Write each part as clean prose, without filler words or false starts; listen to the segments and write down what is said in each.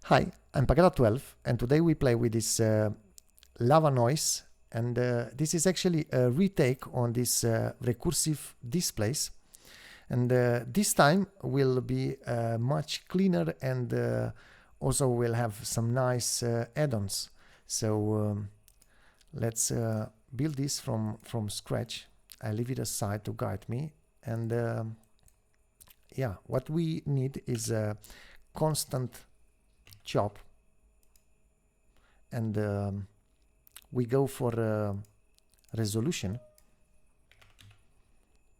Hi, I'm Pagata12 and today we play with this lava noise, and this is actually a retake on this recursive displace, and this time will be much cleaner, and also we'll have some nice add-ons. So let's build this from scratch. I leave it aside to guide me, and yeah, what we need is a constant chop, and we go for resolution,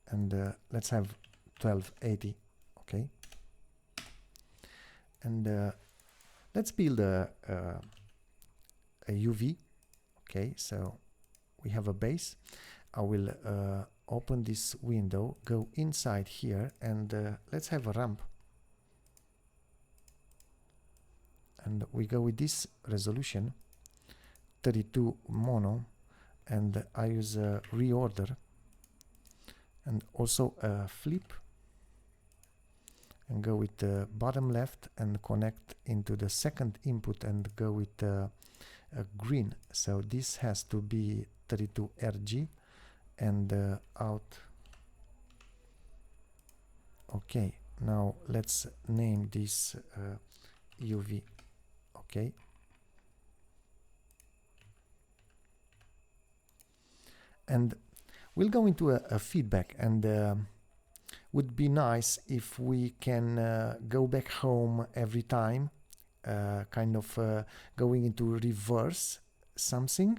and let's have 1280. Okay, and let's build a UV. Okay, so we have a base. I will open this window, go inside here, and let's have a ramp. And we go with this resolution, 32 mono, and I use a reorder and also a flip, and go with the bottom left and connect into the second input and go with a green. So this has to be 32 RG and out. Okay, now let's name this UV. Okay, and we'll go into a feedback, and would be nice if we can go back home every time, kind of going into reverse something,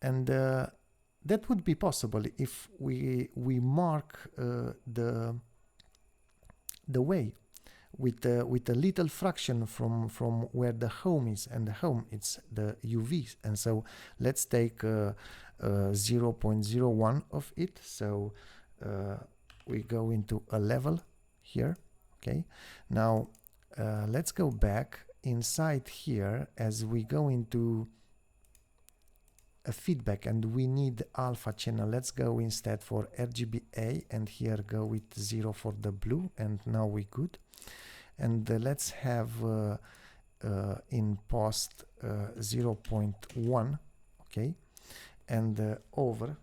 and that would be possible if we mark the way with a little fraction from where the home is, and the home it's the UV, and so let's take 0.01 of it. So we go into a level here. Okay, now let's go back inside here as we go into a feedback, and we need alpha channel. Let's go instead for RGBA, and here go with 0 for the blue, and now we good. And let's have in post 0.1, okay, and over,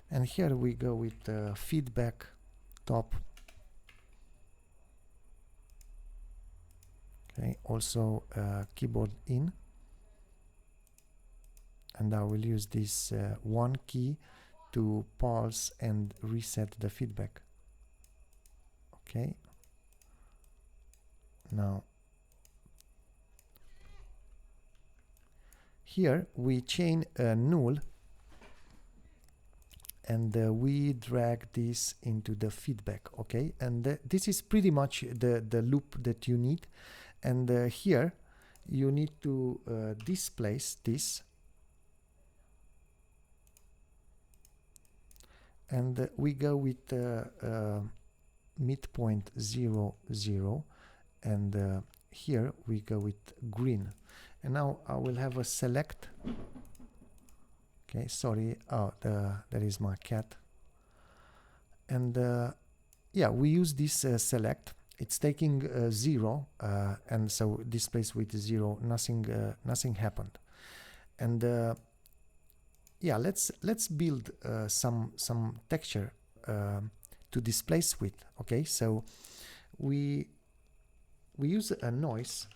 and here we go with feedback top. Okay, also keyboard in, and I will use this one key to pulse and reset the feedback. Okay, now here we chain a null, and we drag this into the feedback. Okay, and this is pretty much the loop that you need, and here you need to displace this, and we go with midpoint 0, 0, and here we go with green. And now I will have a select. Okay, sorry, oh, there is my cat. And yeah, we use this select. It's taking 0, and so displace with 0, nothing happened. And yeah, let's build some texture to displace with. Okay, so we use a noise.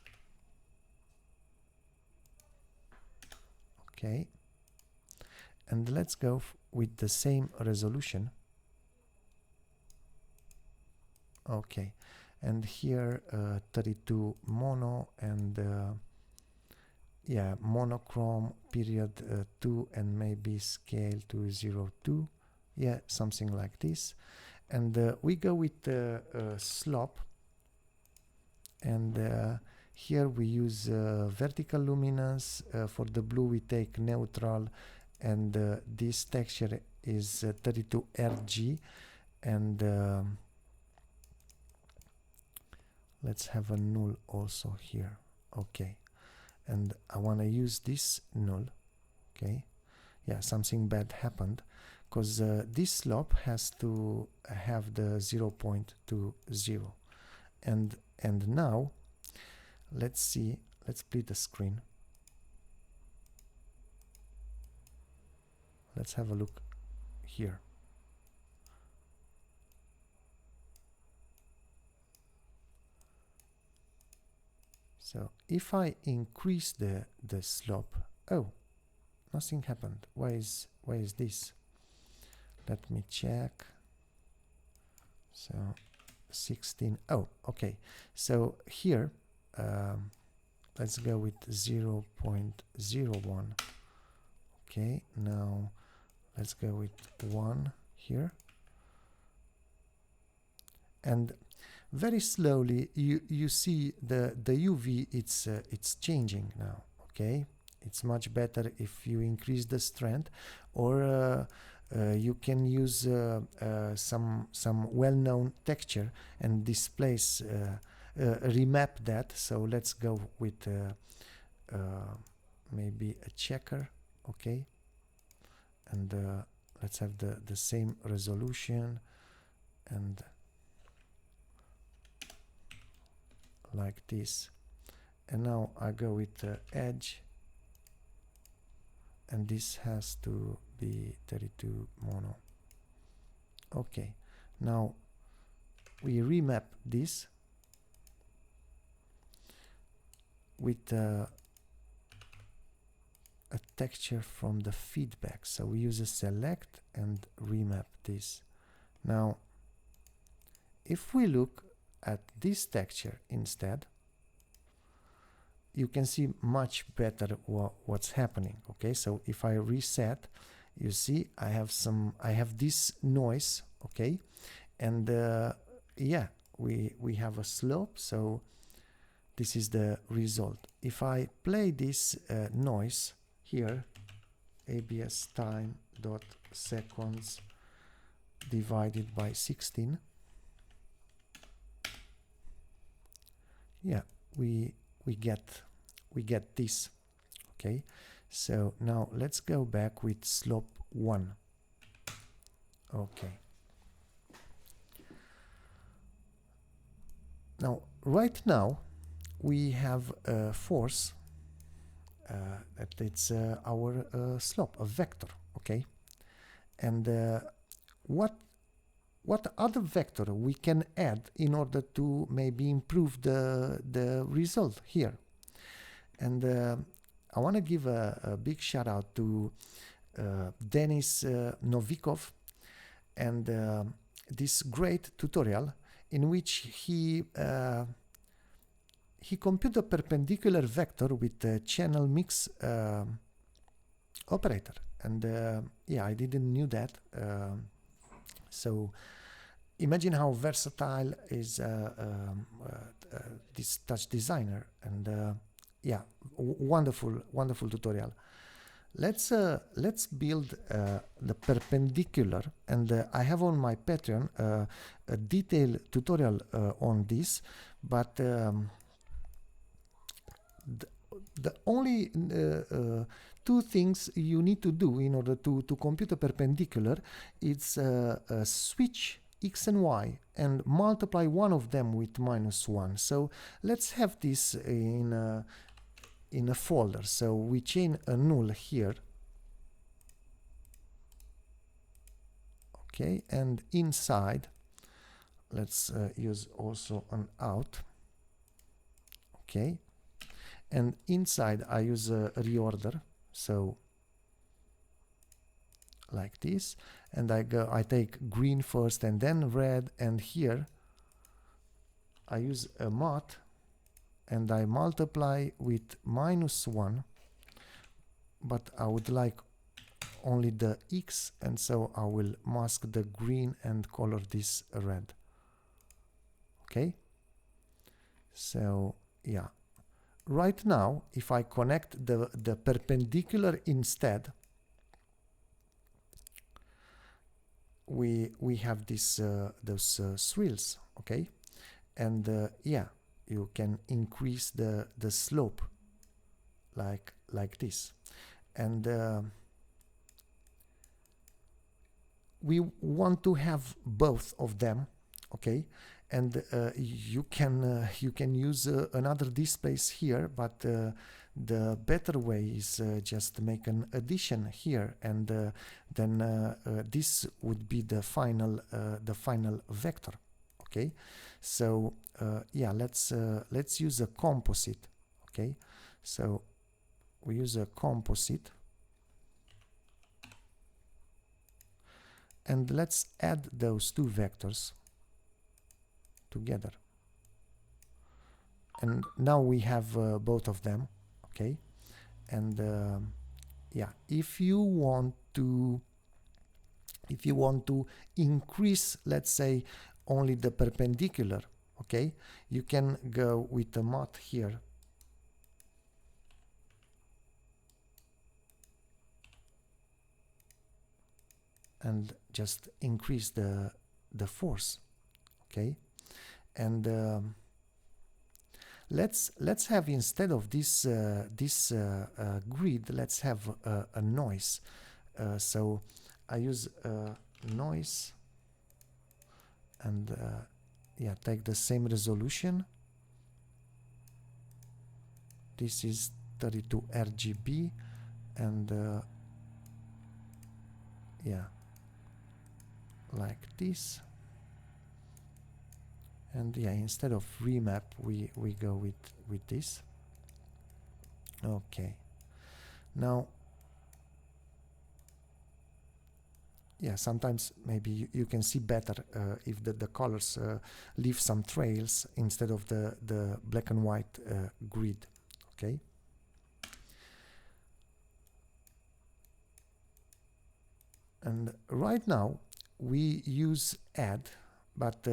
Okay, and let's go with the same resolution. Okay, and here 32 mono, and yeah, monochrome period 2, and maybe scale to 0.2, yeah, something like this. And we go with slope, and here we use vertical luminance. For the blue we take neutral, and this texture is 32 RG, and let's have a null also here. Okay, and I want to use this null. Okay, yeah, something bad happened, because this slope has to have the 0.20, and now let's see, let's split the screen. Let's have a look here. So if I increase the slope, oh, nothing happened. Why is this? Let me check. So 16. Oh, okay. So here, let's go with 0.01. Okay, now let's go with 1 here. And very slowly you see the UV, it's changing now. Okay, it's much better if you increase the strength, or you can use some well-known texture and displace, remap that. So let's go with maybe a checker. Okay, and let's have the same resolution, and like this. And now I go with edge, and this has to be 32 mono. Okay, now we remap this with a texture from the feedback. So we use a select and remap this. Now if we look at this texture instead, you can see much better what's happening. Okay, so if I reset, you see I have this noise. Okay, and yeah, we have a slope. So this is the result. If I play this noise here, ABS time dot seconds divided by 16, yeah, we get this. Okay, so now let's go back with slope 1. Okay, now right now we have a force that it's our slope, a vector. Okay, and what other vector we can add in order to maybe improve the result here? And I want to give a big shout out to Denis Novikov and this great tutorial in which he computed a perpendicular vector with a channel mix operator. And yeah, I didn't knew that. So imagine how versatile is this Touchdesigner, and yeah, wonderful tutorial. Let's build the perpendicular, and I have on my Patreon a detailed tutorial on this, but the only two things you need to do in order to compute a perpendicular, it's switch x and y and multiply one of them with -1. So let's have this in a folder. So we chain a null here. Okay, and inside let's use also an out. Okay, and inside I use a reorder, so like this, and I take green first and then red, and here I use a mod and I multiply with -1, but I would like only the x, and so I will mask the green and color this red. Okay, so yeah, right now if I connect the perpendicular instead, we have this those swirls. Okay, and yeah, you can increase the slope like this, and we want to have both of them. Okay, and you can use another displace here, but the better way is just make an addition here, and then this would be the final vector. Okay, so yeah, let's use a composite. Okay, so we use a composite, and let's add those two vectors together, and now we have both of them. Okay, and yeah, if you want to increase, let's say, only the perpendicular, okay, you can go with the mod here, and just increase the force. Okay, and let's have, instead of this grid, let's have a noise. So I use noise, and yeah, take the same resolution. This is 32 RGB, and yeah, like this. And yeah, instead of remap, we go with this. Okay, now yeah, sometimes maybe you can see better if the colors leave some trails instead of the black and white grid. Okay, and right now we use add, but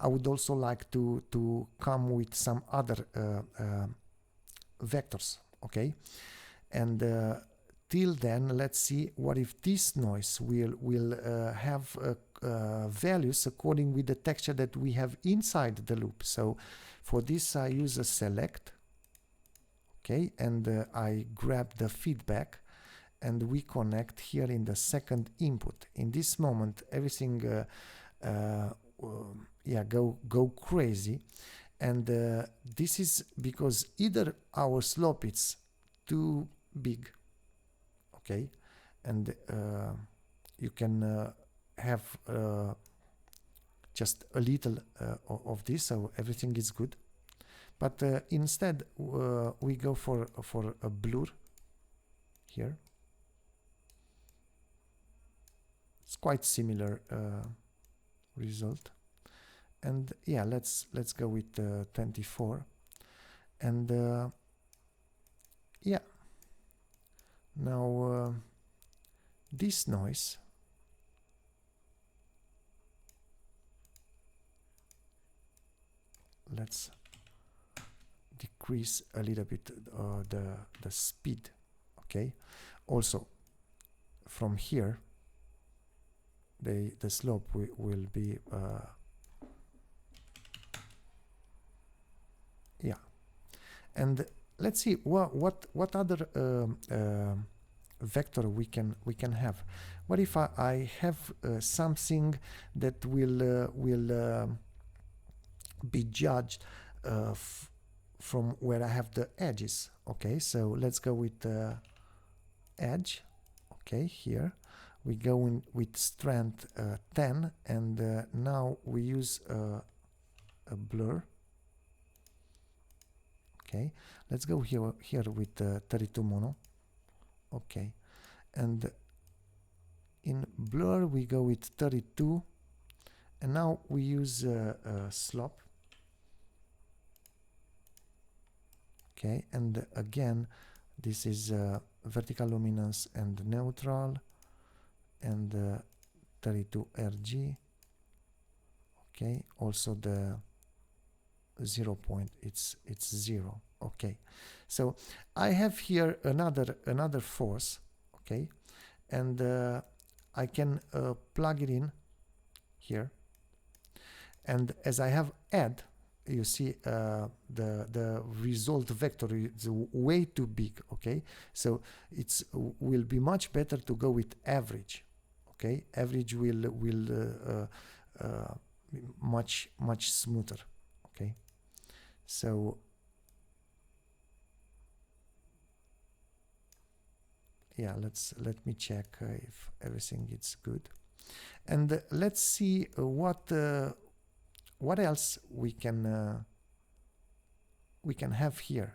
I would also like to come with some other vectors. Okay, and till then, let's see what if this noise will have values according with the texture that we have inside the loop. So for this I use a select. Okay, and I grab the feedback, and we connect here in the second input. In this moment, everything yeah, go crazy, and this is because either our slope is too big, okay, and you can have just a little of this, so everything is good. But instead we go for a blur here. It's quite similar result, and yeah, let's go with 24, and yeah, now this noise, let's decrease a little bit the speed. Okay, also from here the slope will be yeah, and let's see what other vector we can have. What if I have something that will be judged from where I have the edges? Okay, so let's go with edge. Okay, here we go in with strength 10, and now we use a blur. Okay, let's go here with 32 mono. Okay, and in blur we go with 32, and now we use slope. Okay, and again this is vertical luminance and neutral, and 32 RG. Okay, also the 0 point, it's 0. Okay, so I have here another force. Okay, and I can plug it in here, and as I have add, you see the result vector is way too big. Okay, so it's will be much better to go with average. Okay, average will much smoother. Okay, so yeah, let me check if everything is good, and let's see what else we can have here.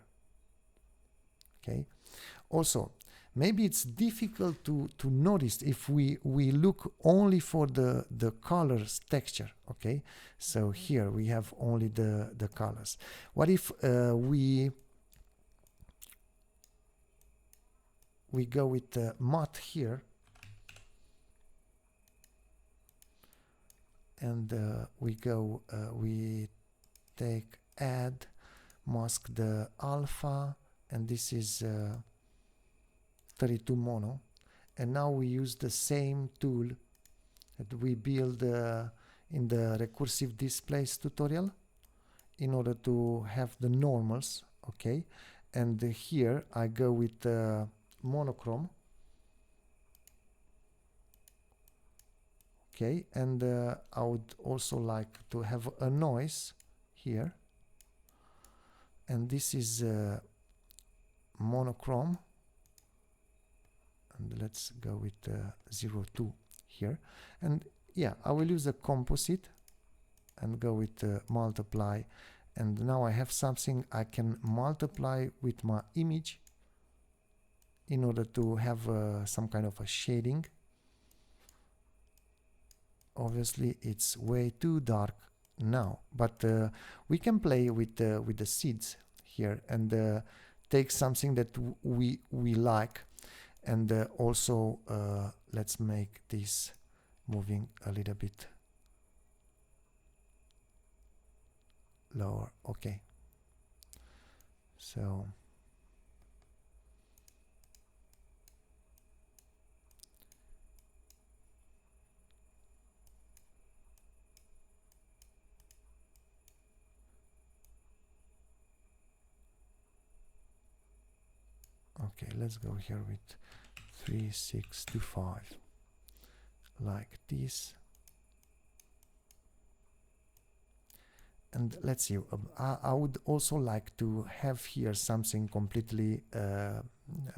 Okay, also maybe it's difficult to notice if we look only for the colors texture. Okay, so here we have only the colors. What if we go with the matte here, and we take add, mask the alpha, and this is 32 mono, and now we use the same tool that we build in the recursive displace tutorial in order to have the normals. Okay, and here I go with monochrome. Okay, and I would also like to have a noise here, and this is monochrome, and let's go with 0.2 here, and yeah, I will use a composite and go with multiply, and now I have something I can multiply with my image in order to have some kind of a shading. Obviously it's way too dark now, but we can play with the seeds here and take something that we like, and also let's make this moving a little bit lower. Okay, so okay, let's go here with 3, 6 to 5 like this. And let's see, I would also like to have here something completely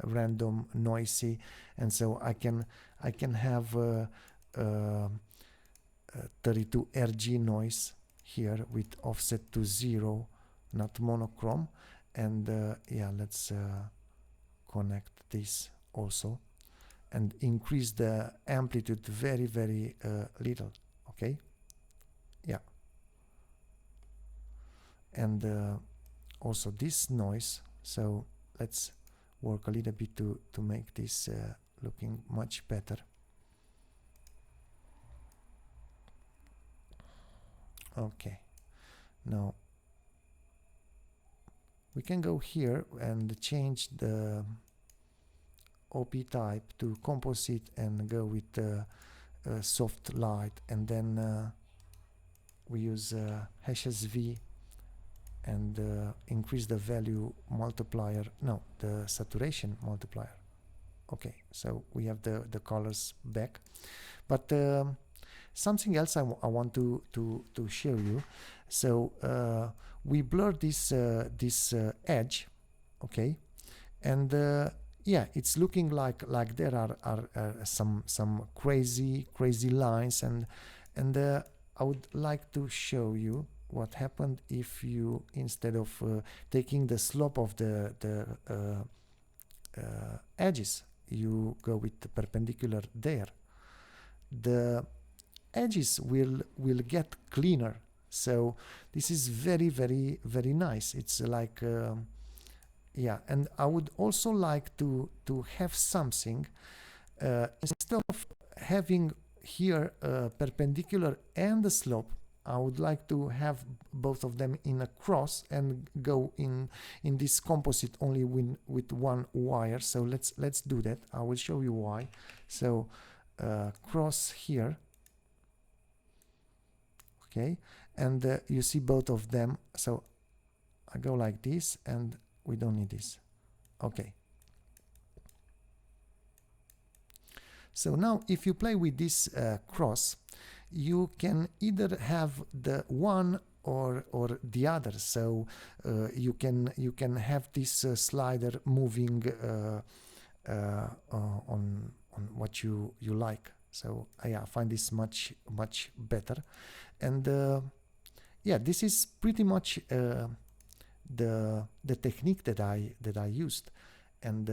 random, noisy, and so I can have 32 RG noise here with offset to 0, not monochrome, and yeah, let's connect this also and increase the amplitude very little. Okay, yeah, and also this noise, so let's work a little bit to make this looking much better. Okay, now we can go here and change the OP type to composite and go with soft light, and then we use HSV and increase the value multiplier, no, the saturation multiplier. Okay, so we have the colors back, but something else I want to show you. So we blur this edge, okay, and yeah, it's looking like there are some crazy lines, and I would like to show you what happened if you, instead of taking the slope of the edges, you go with the perpendicular there. The edges will get cleaner. So this is very nice. It's like yeah, and I would also like to have something instead of having here perpendicular and the slope, I would like to have both of them in a cross and go in this composite only with one wire. So let's do that. I will show you why. So cross here, okay, and you see both of them. So I go like this, and we don't need this. Okay. So now if you play with this cross, you can either have the one or the other. So you can have this slider moving on what you like. So yeah, I find this much better. And yeah, this is pretty much the technique that I used. And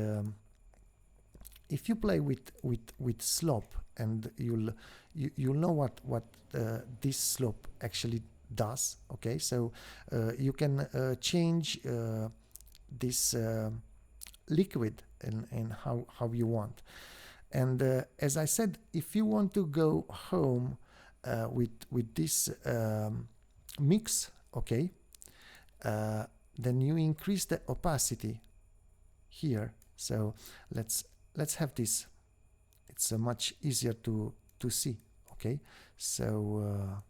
if you play with slope, and you'll know what this slope actually does. Okay, so you can change this liquid in how you want. And as I said, if you want to go home with this mix, okay, then you increase the opacity here. So let's have this. It's much easier to see. Okay, so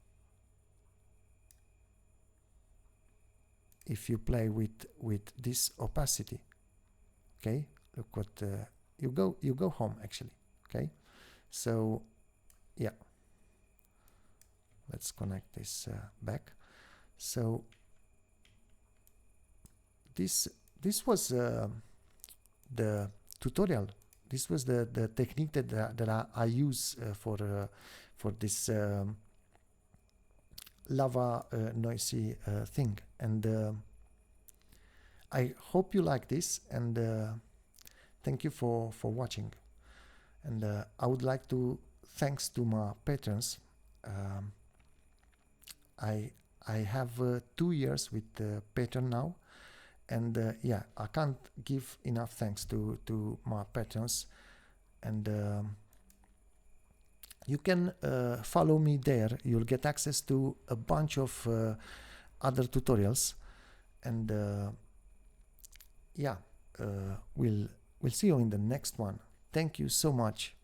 if you play with this opacity, okay, look what you go home actually. Okay, so yeah, let's connect this back. So this was the tutorial. This was the technique that I use for this lava noisy thing. And I hope you like this, and thank you for watching. And I would like to thanks to my patrons. I have 2 years with Patreon now, and yeah, I can't give enough thanks to my patrons. And you can follow me there. You'll get access to a bunch of other tutorials, and yeah, we'll see you in the next one. Thank you so much.